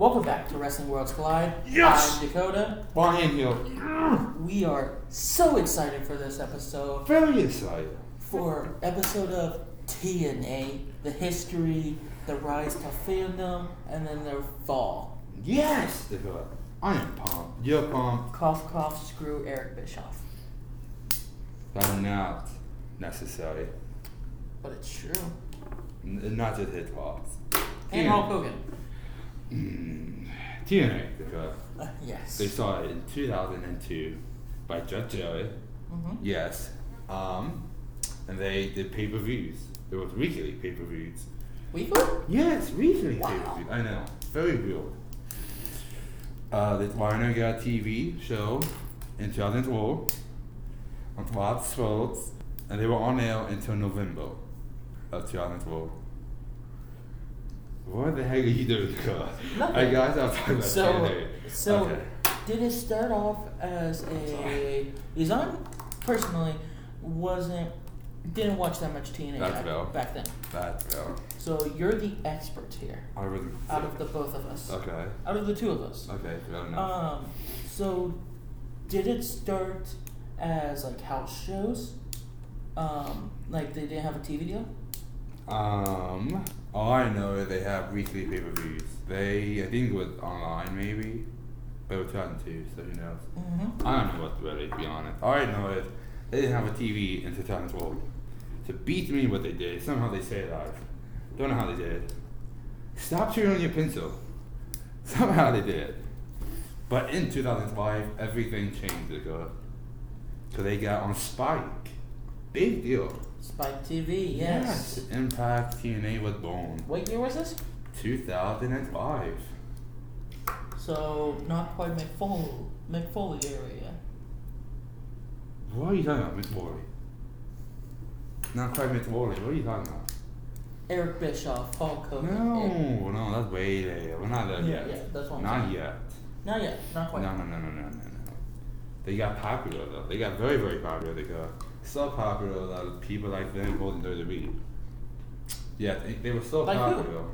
Welcome back to Wrestling Worlds Collide. Yes! I'm Dakota. Brian Hill. We are so excited for this episode. Very excited. For episode of TNA, the history, the rise to fandom, and then their fall. Yes, Dakota. I am pumped. You're pumped. Cough, cough, screw Eric Bischoff. That's not necessary. But it's true. Not just his fault. And Hulk Hogan. TNA, Dakota. Yes. They started in 2002 by Judge Joey. Mm-hmm. Yes. And they did pay-per-views. There was weekly pay-per-views. Weekly? Yes, weekly Wow. pay-per-views. I know. Very real. The Steiner got a TV show in 2012 on Fox Sports, and they were on air until November of 2012. What the heck are you doing, God? Nothing. I guys are talking about TNA. So Okay. did it start off as a... Because I personally didn't watch that much TNA back then. That's fair. So you're the expert here. I wasn't Out of the both of us. Okay. Out of the two of us. Okay, fair enough. So did it start as like house shows? Like they didn't have a TV deal? All I know is they have weekly pay-per-views. I think it was online maybe, but it was 2002, so who knows? Mm-hmm. I don't know what really, to be honest. All I know is they didn't have a TV in 2012. So beat me what they did. Somehow they say it live. Don't know how they did. Stop chewing on your pencil. Somehow they did. But in 2005, everything changed, because they got on Spike. Big deal. Spike TV, yes. Impact TNA was born. What year was this? 2005. So not quite McFoley area. What are you talking about, McFoley? Not quite McFoley. What are you talking about? Eric Bischoff, Hulk Hogan. No, that's way later. We're not there yet. Yeah, that's what I'm Not saying. yet. Not yet, not quite. No. They got popular though. They got very, very popular. They got so popular that people like them more than WWE. Yeah, they were so like popular. Who?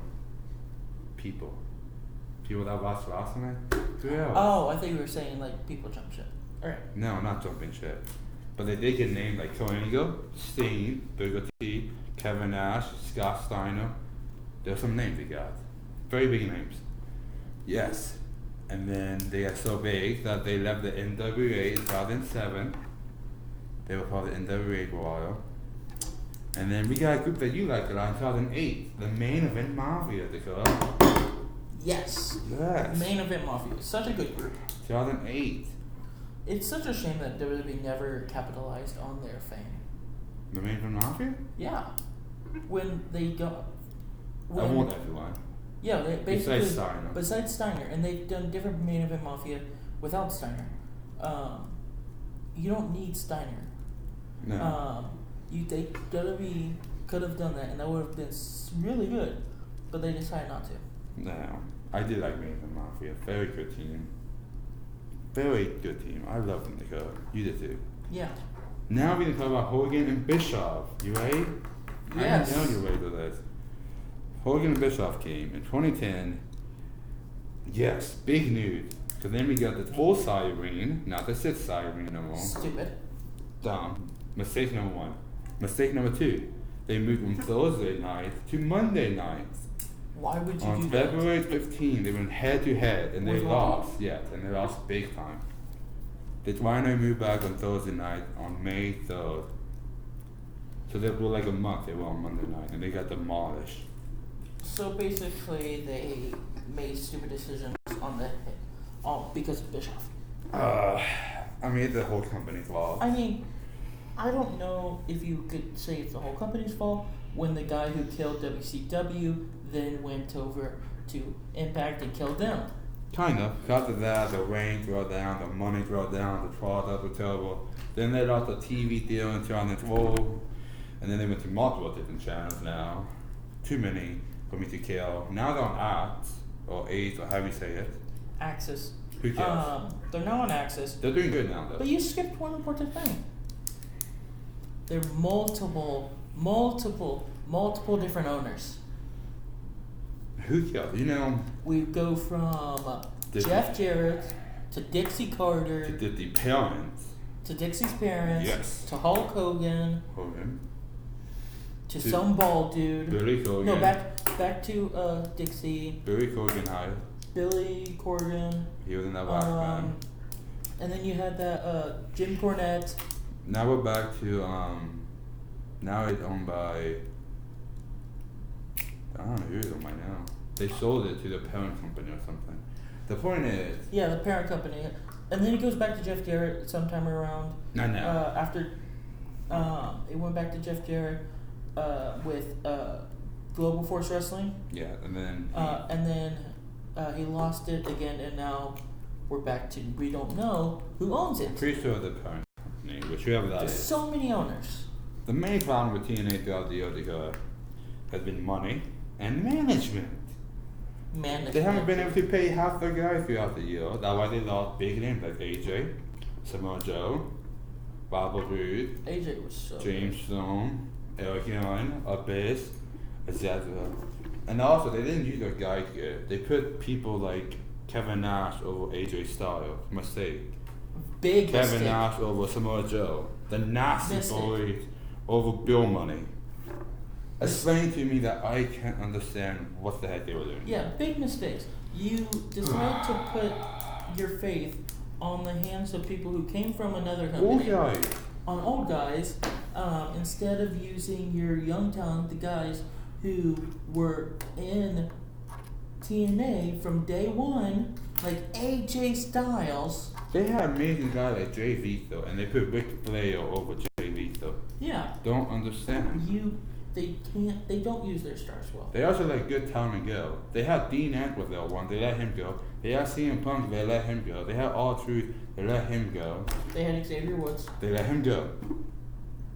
People that watch wrestling. Who else? Oh, I think we were saying like people jump ship. Alright. No, not jumping ship. But they did get named like Kurt Angle, Steen, Booker T, Kevin Nash, Scott Steiner. There's some names they got. Very big names. Yes. And then they got so big that they left the NWA in 2007. They were called the NWA for a while. And then we got a group that you liked a lot in 2008. The Main Event Mafia, Dakota. Yes. Yes. Main Event Mafia. Such a good group. 2008. It's such a shame that WWE never capitalized on their fame. The Main Event Mafia? Yeah. When they got... I want everyone. Yeah, they basically... Besides Steiner. And they've done different Main Event Mafia without Steiner. You don't need Steiner. No. WWE could have done that, and that would have been really good, but they decided not to. No. I did like Main Event Mafia. Very good team. Very good team. I love them, Dakota. You did too. Yeah. Now we can talk about Hogan and Bischoff. You ready? Yes. I know you're ready for this. Hogan and Bischoff came in 2010. Yes, big news. Because then we got the full-side ring, not the six-side ring no more. Stupid. Dumb. Mistake number one. Mistake number two. They moved from Thursday night to Monday nights. Why would you On do that? February 15th, they went head-to-head, and they With lost. Yes, and they lost big time. The Twiner moved back on Thursday night on May 3rd. So they were like a month, they were on Monday night, and they got demolished. So basically, they made stupid decisions because of Bischoff. I mean, it's the whole company's fault. I mean, I don't know if you could say it's the whole company's fault when the guy who killed WCW then went over to Impact and killed them. Kind of. Because of that, the rank brought down, the money brought down, the products were terrible. Then they lost the TV deal in 2012, and then they went to multiple different channels now. Too many for me to kill. Now they're on Axe, or Ace, or however you say it. Axis. Who cares? They're now on Axis. They're doing good now, though. But you skipped one important thing. There are multiple different owners. Who killed? You know, We go from the, Jeff Jarrett to Dixie Carter the parents. to Dixie's parents Yes. to Hulk Hogan Hogan. to To some bald dude. Billy Corgan. No, back to Dixie. Billy Corgan hired. Billy Corgan. He was in that last band. And then you had that Jim Cornette. Now we're back to now it's owned by, I don't know who it's owned by now. They sold it to the parent company or something. The point is, Yeah, the parent company. And then it goes back to Jeff Jarrett sometime around. not now. After it went back to Jeff Jarrett with Global Force Wrestling. Yeah, and then And then he lost it again, and now we're back to we don't know who owns it. pretty sure the parent company, whichever that There's is. so many owners. The main problem with TNA throughout the year has been money and management. Man, They haven't been able to pay half their guys throughout the year. That's why they lost big names like AJ, Samoa Joe, Bobby Roode, AJ was so James Stone, Eric Young, Abyss, etc. And also, they didn't use their guys good. They put people like Kevin Nash over AJ Styles. Mistake. big Kevin mistake. Nash over Samoa Joe. The nasty Mistake. boys over Bill Money. Explain to me that I can't understand what the heck they were doing. Yeah, big mistakes. You decide to put your faith on the hands of people who came from another Old company. guys. On old guys, instead of using your young talent, the guys who were in TNA from day one, like AJ Styles. They had amazing guys like Jay Vito, and they put Ric Flair over Jay Vito. Yeah, Don't understand. they don't use their stars well. They also let good talent go. They had Dean Ambrose one, they let him go. They had CM Punk, they let him go. They had R-Truth, they let him go. They had Xavier Woods. They let him go.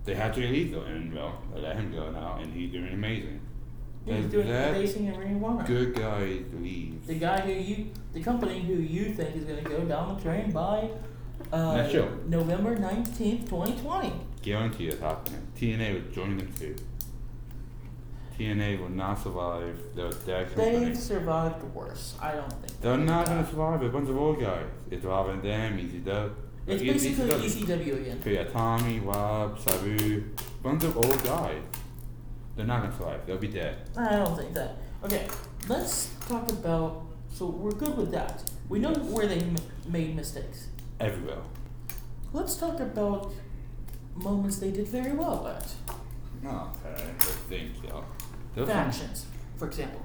They had Jay Lethal, and well, they let him go now, and he's doing amazing. He's They doing let amazing in Ring of Honor. good guys leave. The guy the company who you think is going to go down the train by Next show. November 19th, 2020. Guarantee it's happening. TNA would join them too. TNA will not survive their company. They've survived worse. I don't think. They're not gonna survive. A bunch of old guys. It's Rob and them, Easy Dub. It's basically ECW again. Yeah, Tommy, Rob, Sabu, bunch of old guys. They're not gonna survive. They'll be dead. I don't think that. Okay, let's talk about. So we're good with that. We know where they made mistakes. Everywhere. Let's talk about moments they did very well at. Okay, let's think, yo. There's Factions, for example.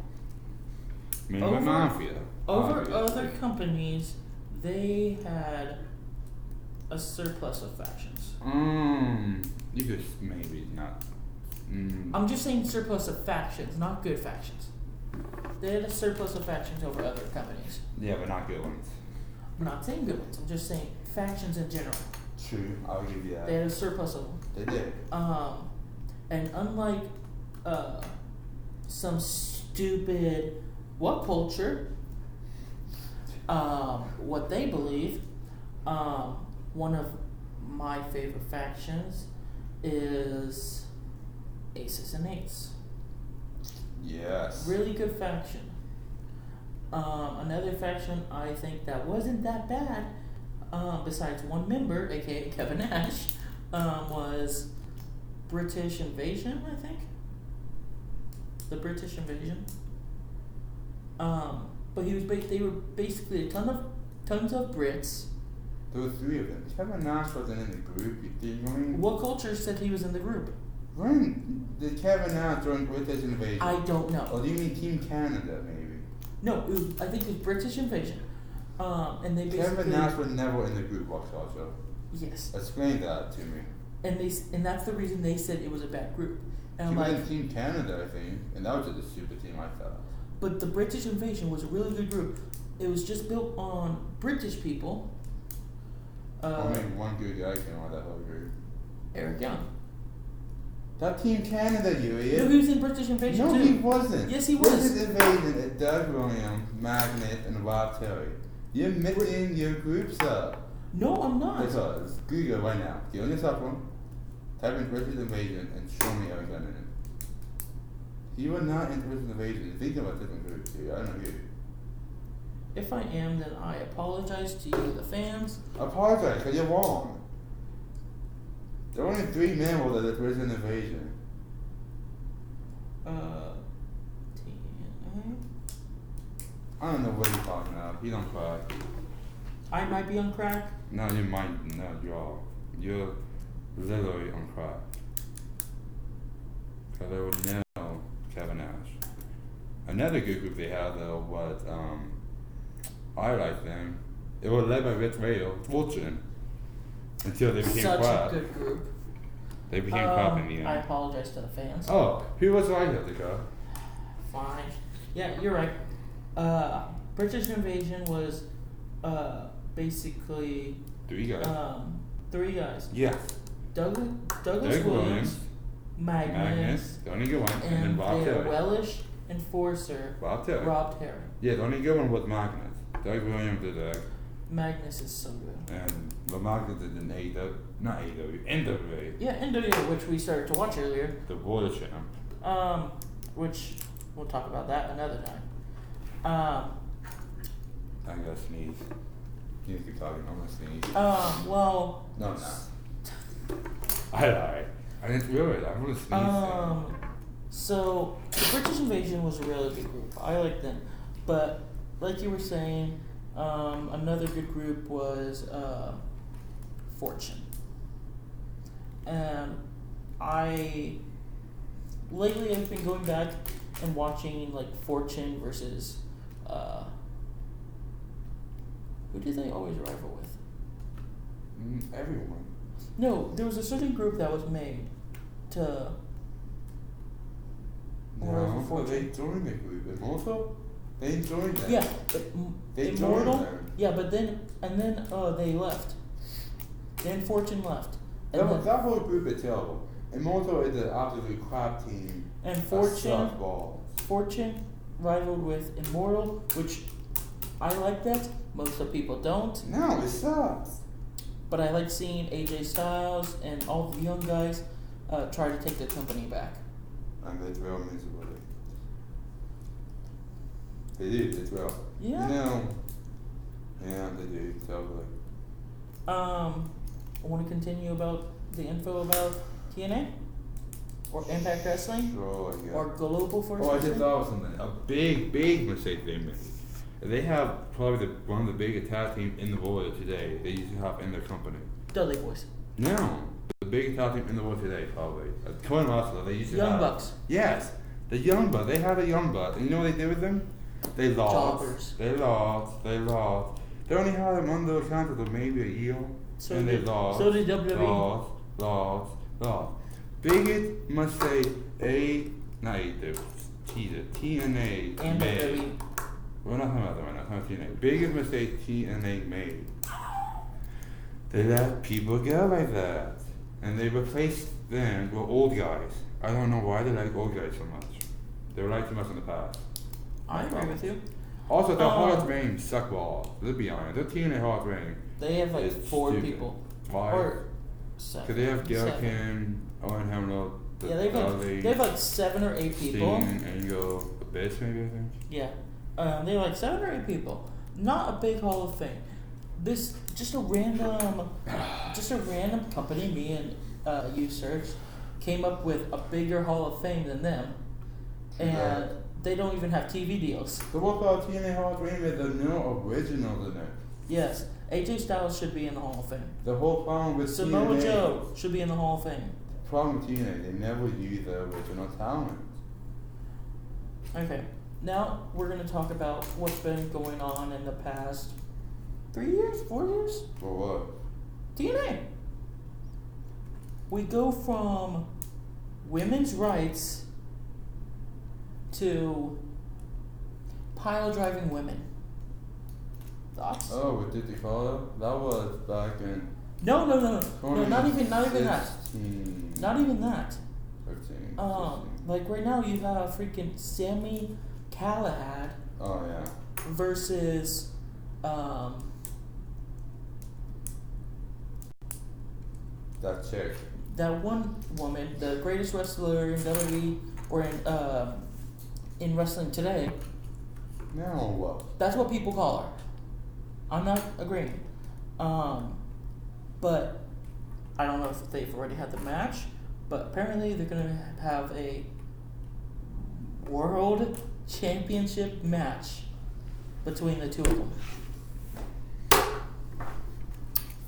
some, Over- Mafia. Over obviously. other companies, they had a surplus of factions. You could maybe not. I'm just saying surplus of factions, not good factions. They had a surplus of factions over other companies. Yeah, but not good ones. I'm not saying good ones. I'm just saying factions in general. True, I'll give you that. They had a surplus of them. They did. And unlike some stupid what culture, what they believe, one of my favorite factions is Aces and Eights. Yes. Really good faction. Another faction I think that wasn't that bad, besides one member, aka Kevin Nash, was British Invasion, I think. The British Invasion. But they were basically tons of Brits. There were three of them. Kevin Nash wasn't in the group. What culture said he was in the group? When did Kevin Nash join British Invasion? I don't know. Or do you mean Team Canada, maybe? No, I think it was British Invasion. And they basically Kevin Nash was never in the group, also. Yes. Explain that to me. And that's the reason they said it was a bad group. And He I'm was like, in Team Canada, I think, and that was just a stupid team, I thought. but the British Invasion was a really good group. It was just built on British people. Only one good guy came out of that whole group. Eric Young. That Team Canada, you idiot. No, he was in British Invasion No, too. he wasn't. Yes, he was. British Invasion is Doug Williams, Magnet, and Rob Terry. You're mixing your groups up. No, I'm not. Because, Google right now. Get on your cell phone, type in British Invasion, and show me Eric Young in it. You were not interested in invasion. You're thinking about different groups here. I don't know you. If I am, then I apologize to you, the fans. Apologize, because you're wrong. There are only 3 men with the prison invasion. TNA. I don't know what you're talking about. You don't cry. I might be on crack. No, you might. No, you're literally on crack. Because I would know Kevin Nash. Another good group they had though was I like them. It was led by Rich Rail, Fortune. Until they became Such crap. a good group. They became crap in the end. I apologize to the fans. Oh, who was I have to go? Fine. Yeah, you're right. British Invasion was basically 3 guys. 3 guys. Yes. Douglas Doug Williams, Magnus, the only good one, and then and Bob their Terry. Welsh enforcer, Bob Terry. Rob Terry. Yeah, the only good one was Magnus. Doug Williams did that. Magnus is so good. And the Magnus did an AEW, not AEW, NWA. Yeah, NWA, which we started to watch earlier. The Water Champ. Which we'll talk about that another time. I gotta sneeze. You keep talking, I'm gonna sneeze. Well. No, I'm not. I lied. I didn't realize I'm gonna sneeze. So the British Invasion was a really good group. I liked them, but like you were saying, another good group was Fortune, and lately I've been going back and watching like Fortune versus who did they always rival with? Everyone. No, there was a certain group that was made to. No, they joined the group. Immortal? They joined them. Yeah, They Immortal. joined them. Yeah, but then they left. Then Fortune left. And That whole group is terrible. Immortal is an absolute crap team. And Fortune rivaled with Immortal, which I like that. Most of the people don't. No, it sucks. But I like seeing AJ Styles and all the young guys try to take the company back. And they throw miserably. They do, they throw. Yeah. No. Yeah, they do, totally. I want to continue about the info about TNA? Or Impact Wrestling? Sure, yeah. Or Global Force Oh, I just Wrestling? thought of something. A big mistake they made. They have probably one of the biggest tag teams in the world today. They used to have in their company. Dudley Boys. No, the biggest tag team in the world today, probably. Coin Wrestler, they used to Young have. Bucks. Yes, the Young Bucks. They had a Young Bucks. And you know what they did with them? They lost. Jobbers. They lost. They only had them under a contract of maybe a year. So and did, they lost. So did WWE. Lost. Biggest mistake TNA And made. WWE. We're not talking about that right now, talking about TNA. Biggest mistake TNA made. They let people go like that. And they replaced them with old guys. I don't know why they like old guys so much. They were like too much in the past. I agree with you. Also, the Hall of Fame suck balls. Let's be honest. The TNA Hall of Fame. They have like It's 4 stupid. people. Why? Or 7. Because they have Seven. Gillikin, Owen Hamler, Yeah, they have like 7 or 8 people. Steen, Angle, Abyss maybe I think. Yeah. They have like 7 or 8 people. Not a big Hall of Fame. This just a random company. Me and you searched came up with a bigger Hall of Fame than them, and Yeah. they don't even have TV deals. The what about TNA Hall of Fame is the no originals in it. Yes, AJ Styles should be in the Hall of Fame. The whole problem with Samoa TNA. Joe should be in the Hall of Fame. The problem with TNA, they never use the original talent. Okay, now we're gonna talk about what's been going on in the past 3 years, 4 years. For what? TNA. We go from women's rights to pile driving women. Thoughts? Oh, with Diddy Carter? That was back in No, not even that. 16, Not even that. 15. Like right now you have freaking Sammy Callahan Oh, yeah. versus That chick. that one woman, the greatest wrestler in WWE or in in wrestling today. Now what? That's what people call her. I'm not agreeing. But I don't know if they've already had the match, but apparently they're going to have a World Championship match between the two of them.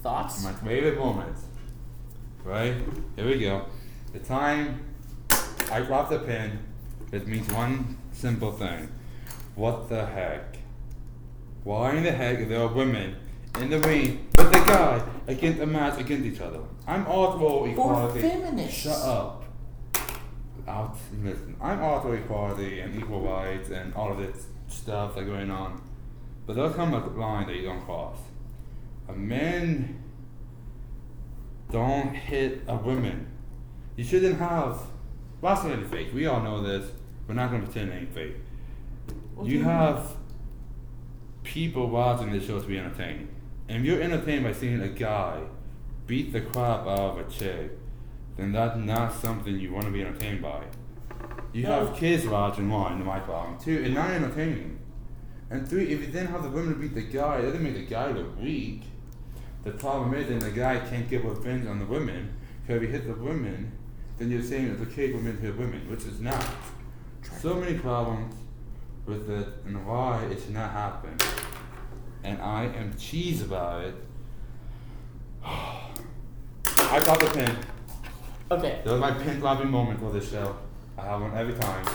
Thoughts? My favorite moment. Right? Here we go. The time I dropped the pin, it means one simple thing. What the heck? Why in the heck are there women in the ring with the guy against a match against each other? I'm all for equality. For feminists. Shut up. Listen, I'm all for equality and equal rights and all of this stuff that's going on. But there'll come a line that you don't cross. A man don't hit a woman. You shouldn't have wrestling fake. We all know this. We're not going to pretend it ain't fake. You have people watching this show to be entertained. And if you're entertained by seeing a guy beat the crap out of a chick, then that's not something you want to be entertained by. You have kids watching, one, my problem. Two, it's not entertaining. And three, if you didn't have the women beat the guy, that doesn't make the guy look weak. The problem is then the guy can't get revenge on the women, because if he hits the women, then you're saying it's okay for men to hit women, which is not. So many problems with it and why it should not happen. And I am cheesed about it. I got the pin. Okay. That was my pin dropping moment for this show. I have one every time.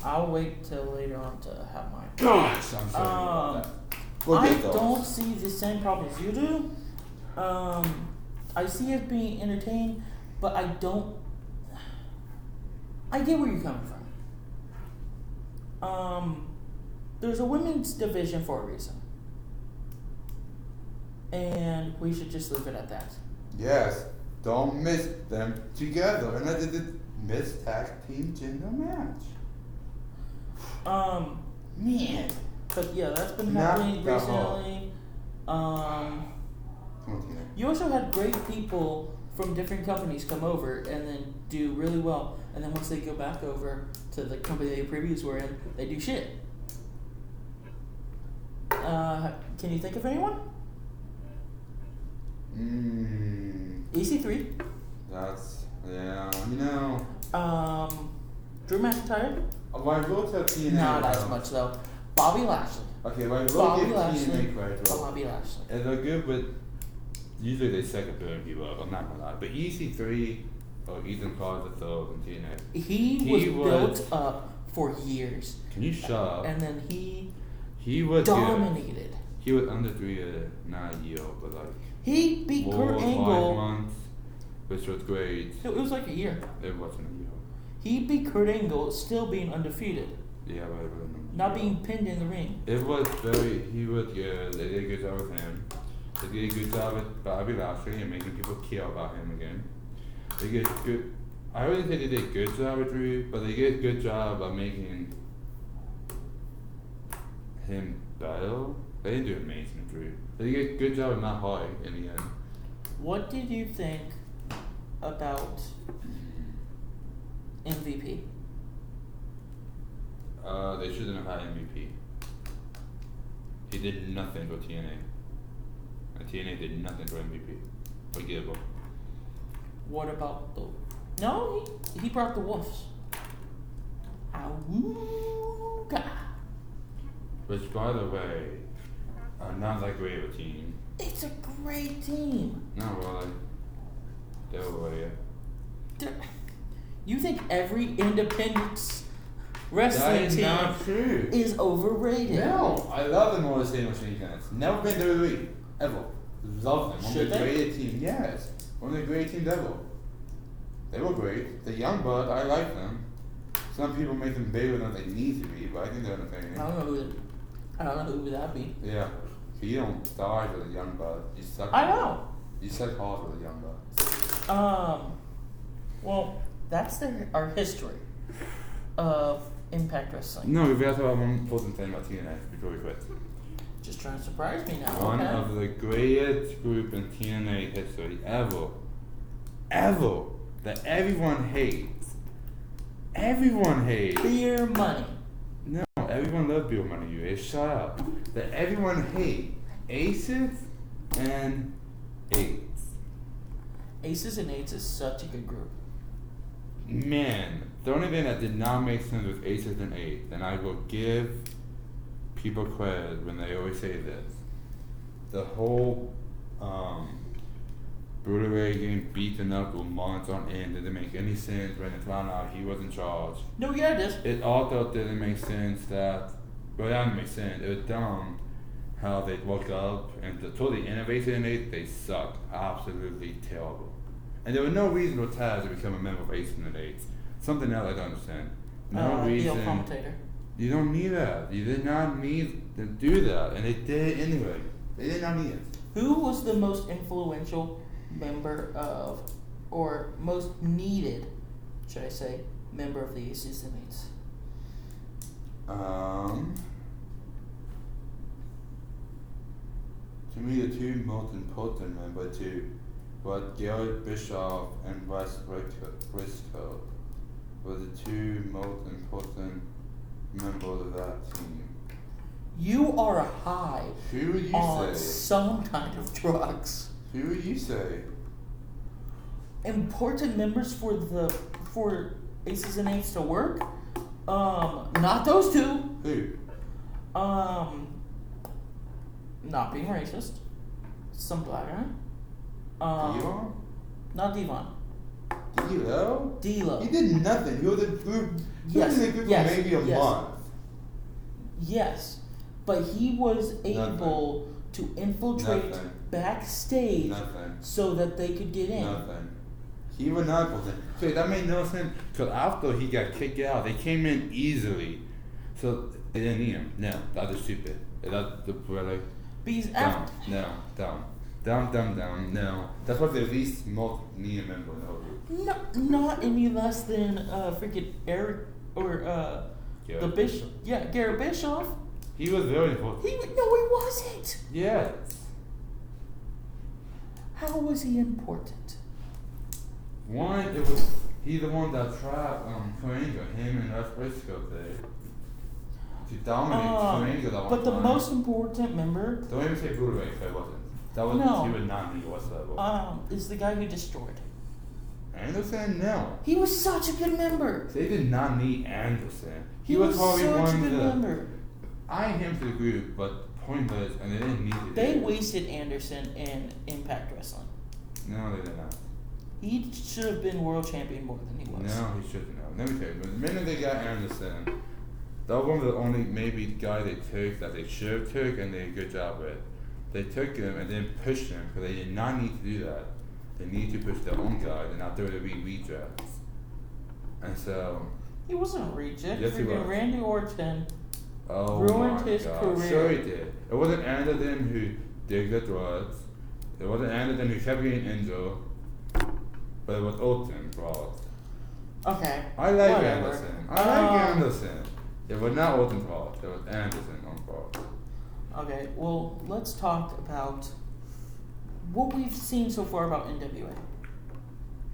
I'll wait till later on to have mine. Gosh, I'm sorry about that. I don't see the same problem as you do. I see it being entertained, but I don't. I get where you're coming from. There's a women's division for a reason. And we should just leave it at that. Yes, don't mix them together. And I did the Miss Tag Team Gender match. Man. But yeah, that's been happening recently. You also had great people from different companies come over and then do really well. And then once they go back over to the company they previously were in, they do shit. Can you think of anyone? EC3. That's, yeah, you know. Drew McIntyre. I looked at TNA. Not as much though. Bobby Lashley. Okay, well, I will Bobby give Lashley. TNA credit. Bobby Lashley. And they're good with, usually they second third people up, I'm not gonna lie. But EC3 or Ethan Carter third in TNA. He was built up for years. Can you shut up? And then he was dominated. Good. He was undefeated, not a year, but like he beat Kurt 5 Angle. months, which was great. It was like a year. It wasn't a year. He beat Kurt Angle still being undefeated. Yeah, but it wasn't. Not being pinned in the ring. It was he was good. They did a good job with him. They did a good job with Bobby Lashley and making people care about him again. They did good. I wouldn't say they did a good job with Drew, but they did a good job of making him better. They didn't do amazing with Drew. They did a good job of not high in the end. What did you think about MVP? They shouldn't have had MVP. He did nothing for TNA. And TNA did nothing for MVP. Forgivable. What about the... No, he brought the Wolves. Awooga. Which, by the way, are not that great of a team. It's a great team. No, well, like, they're overrated. You think every independent wrestling team not true. is overrated? No, I love the Morris Day Machine Guns. Never been WWE, ever. Love them. One Should of the they? greatest teams. Yes, one of the great teams ever. They were great. The Young Blood, I like them. Some people make them bigger than they need to be, but I think they're entertaining. I don't know who would that be. Yeah, so you don't die for the Young Blood. You suck. I know. You suck hard for the Young Blood. Well, that's our history of Impact Wrestling. No, we have to have one important thing about TNA before we quit. Just trying to surprise me now. One okay? of the greatest group in TNA history ever, that everyone hates, Everyone hates. Beer money. No, everyone loves Beer Money. You shut up. That everyone hates Aces and Eights. Aces and Eights is such a good group. Man, the only thing that did not make sense was Aces and Eights, and I will give people credit when they always say this. The whole Bruder getting beaten up with months on end didn't make any sense when it found out he was in charge. No, yeah, it is. It also didn't make sense that, well, that didn't make sense. It was dumb how they woke up and to totally innovated in it. They sucked. Absolutely terrible. And there was no reason for Taz to become a member of Aces and Eights. Something else I don't understand. No reason. The commentator. You don't need that. You did not need to do that. And they did it anyway. They did not need it. Who was the most influential member of, or most needed, should I say, member of the Aces and Eights? To me, the two most important members were Garrett Bischoff and Wes Briscoe were the two most important members of that team. You are high Who would you on say? some kind of drugs. Who would you say? Important members for Aces and Eights to work? Not those two. Who? Not being racist. Some black guy. Devon? Not Devon. D'Lo? D'Lo. He did nothing. He was in the group. Yes, He was in the group yes, for maybe a yes. month. Yes, but he was able to infiltrate Nothing. backstage Nothing. so that they could get in. Nothing. He was not able to. So that made no sense. Because after he got kicked out, they came in easily. So they didn't need him. No, that is stupid. That's the brother. Because Down. after, No. Down. Down. No. That's what the least most needed member in the whole group. not any less than freaking Eric or Garrett the Bishop. Yeah, Garrett Bischoff. He was very important. He wasn't. Yes. How was he important? One, it was he's the one that trapped Koenga, him and Wes Briscoe there. To dominate Koenga that one But the time. most important member Don't even say Budokai if it wasn't. That was No. he would not need whatsoever. is the guy who destroyed. Anderson, no. He was such a good member. They did not need Anderson. He was was probably such a one good of the member. I him to the group, but pointless, and they didn't need it. They wasted Anderson in Impact Wrestling. No, they did not. He should have been world champion more than he was. No, he shouldn't have. Let me tell you, the minute they got Anderson, that was one of the only maybe guy they took that they should have took, and they did a good job with. They took him and then pushed him because they did not need to do that. They need to push their own guy and not WWE rejects. And so, He wasn't a reject. Yes, he Freaking was. Randy Orton oh ruined my his God. career. Sure he did. It wasn't Anderson who did the drugs. It wasn't Anderson who kept getting injured. But it was Orton, bro. Okay. I like whatever. Anderson. I like Anderson. It was not Orton's fault. It was Anderson on fault. Okay, well, let's talk about what we've seen so far about NWA.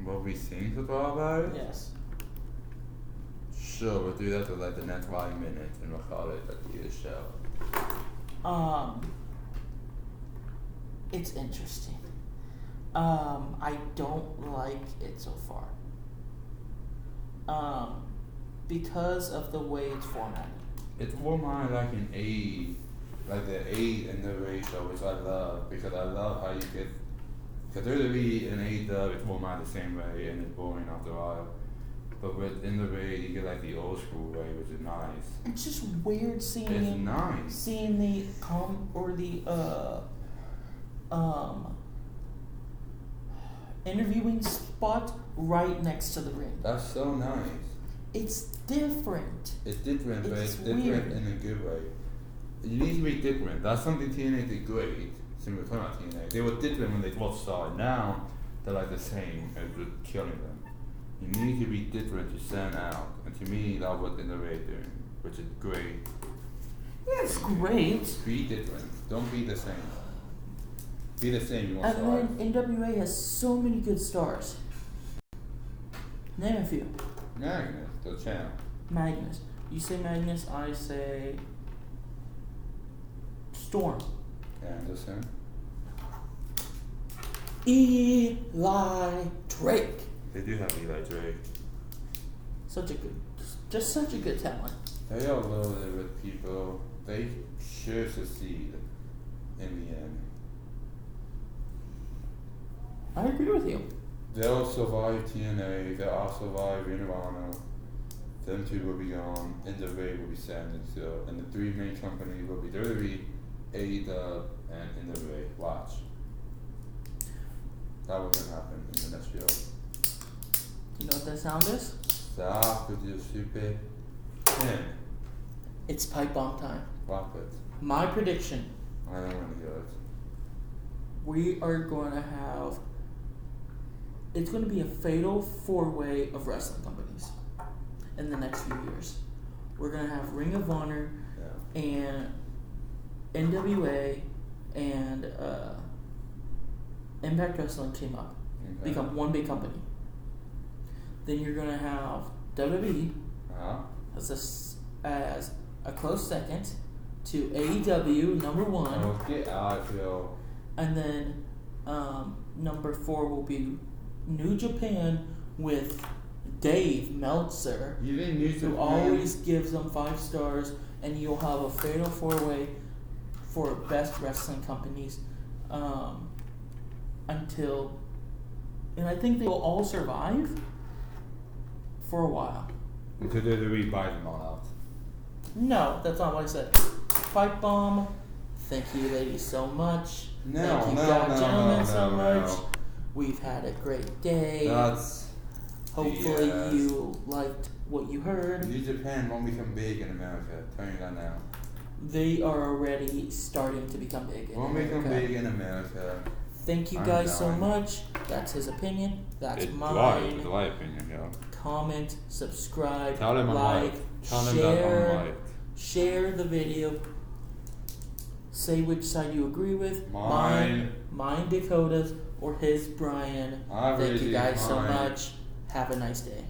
What we seen so far about it? Yes. Sure, we'll do that for like the next 5 minutes and we'll call it a show. It's interesting. I don't like it so far. Because of the way it's formatted. It's more mine like an A, like the A and the ratio, which I love because I love how you get. Because there's a B and A dub, it's more mine the same way and it's boring after a while. But with in the way you get like the old school way, which is nice. It's just weird seeing It's nice. seeing the interviewing spot right next to the ring. That's so nice. It's different. It's different, but It's it's different weird. in a good way. You need to be different. That's something TNA did great. Since we're talking about TNA, they were different when they first started. Now they're like the same, and we're killing them. You need to be different to stand out, and to me, that's what NWA doing, which is great. Yeah, it's great. Be different. Don't be the same. Be the same. You want to And then NWA has so many good stars. Name a few. Magnus, The champ. Magnus. You say Magnus, I say Storm. Anderson. Eli Drake. They do have Eli Drake. Just such a good talent. They are loaded with people. They should succeed in the end. I agree with you. They'll survive TNA. They'll survive Ring of Honor. Them two will be gone. NWA will be standing still. And the three main companies will be WWE, AEW, and NWA. Watch. That will gonna happen in the next show. You know what that sound is? Stop with your stupid pen. It's pipe bomb time. Rock it. My prediction. I don't want to hear it. We are going to have. It's going to be a fatal 4-way of wrestling companies in the next few years. We're going to have Ring of Honor and NWA and Impact Wrestling team up, become one big company. Then you're going to have WWE as a close second to AEW, number 1. Oh, get out, Phil. And then number 4 will be New Japan with Dave Meltzer, who always gives them 5 stars, and you'll have a fatal 4-way for best wrestling companies until, and I think they will all survive for a while. Until they buy them all out. No, that's not what I said. Pipe bomb. Thank you, ladies, so much. Thank you, gentlemen, so much. We've had a great day. Hopefully you liked what you heard. New Japan won't become big in America. Tell you that now. They are already starting to become big in America. Won't become big in America. Thank you guys so much. That's his opinion. That's mine. It's my opinion, yo. Comment, subscribe, Tell them like, share, share the video. Say which side you agree with. Mine Dakota's, or his Brian. Thank you guys so much. Have a nice day.